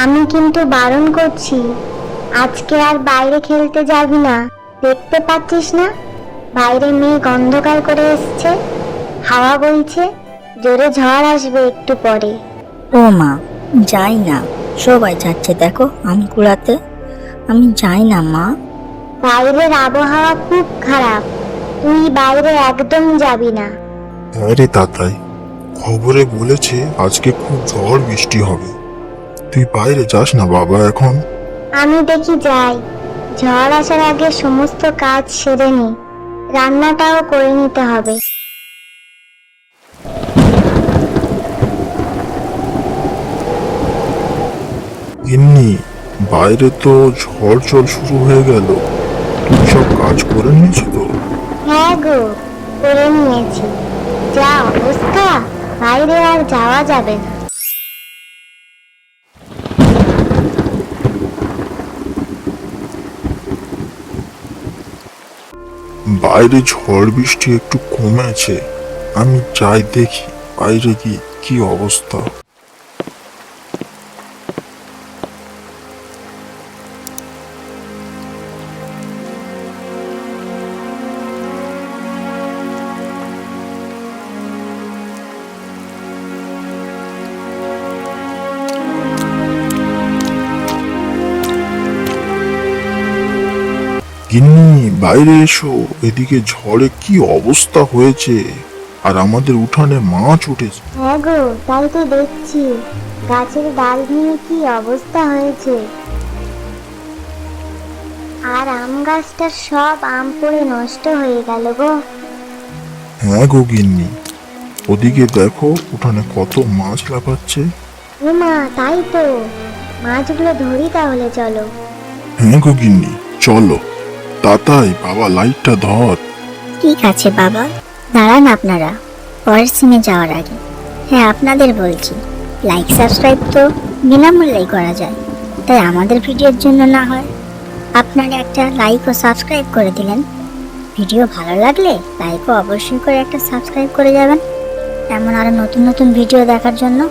আমি কিন্তু বারণ করছি, আজকে আর বাইরে খেলতে যাবি না। দেখতে পাচ্ছিস না বাইরে মেঘ অন্ধকার করে এসছে, হাওয়া বইছে, জোরে ঝড় আসবে একটু পরে। ও মা, যাই না। সবাই যাচ্ছে দেখো আম কুড়াতে। আমি যাই না মা। বাইরের আবহাওয়া খুব খারাপ, তুই বাইরে একদম যাবি না। হ্যাঁ রে তাতাই, খবরে বলেছে আজকে খুব ঝড় বৃষ্টি হবে। তুই বাইরে যাস না বাবা এখন। আমি দেখি যাই, ঝড় আসার আগে সমস্ত কাজ সেরে নি, রান্নাটাও করে নিতে হবে। গিন্নি, বাইরে তো ঝড় জল শুরু হয়ে গেল। তুমি সব কাজ করে নিয়েছো তো? হ্যাঁ গো, করে নিয়েছি। যা অবস্থা, বাইরে আর যাওয়া যাবে না। বাইরে ঝড় বৃষ্টি একটু কমেছে। আমি যাই দেখি বাইরে কি কি অবস্থা। গিন্নি, বাইরে এসো, এদিকে ঝড়ে কি অবস্থা হয়েছে। আর আমাদের উঠানে মাছ উঠেছে। হ্যাঁ গো, তাই তো দেখছি, গাছের ডাল ভেঙে কি অবস্থা হয়েছে। আর আম গাছটার সব আম পড়ে নষ্ট হয়ে গেল গো। হ্যাঁ গো গিন্নি, ওদিকে দেখো উঠানে কত মাছ লাফাচ্ছে। মা, তাই তো, মাছগুলো ধরি তাহলে চলো। হ্যাঁ গো গিন্নি, চলো। তাতাই, বাবা লাইটটা ধর। ঠিক আছে বাবা, দাঁড়ান আপনারা, পরের সিনে যাওয়ার আগে হ্যাঁ আপনাদের বলছি, লাইক সাবস্ক্রাইব তো বিনামূল্যেই করা যায়। তাই আমাদের ভিডিওর জন্য না হয় আপনারা একটা লাইক ও সাবস্ক্রাইব করে দিলেন। ভিডিও ভালো লাগলে লাইকও অবশ্যই করে একটা সাবস্ক্রাইব করে যাবেন, এমন আরো নতুন নতুন ভিডিও দেখার জন্য।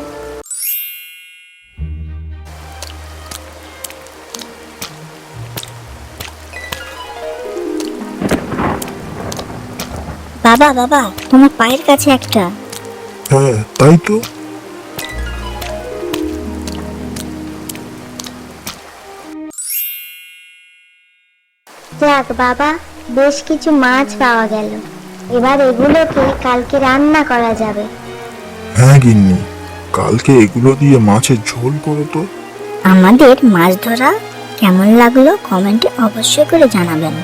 বাবা বাবা, তোমার পায়ের কাছে একটা। হ্যাঁ তাই তো। যাক বাবা, বেশ কিছু মাছ পাওয়া গেল, এবার এগুলোকে কালকে রান্না করা যাবে। হ্যাঁ গিন্নি, কালকে এগুলো দিয়ে মাছের ঝোল করো তো। আমাদের মাছ ধরা কেমন লাগলো কমেন্টে অবশ্যই করে জানাবেন।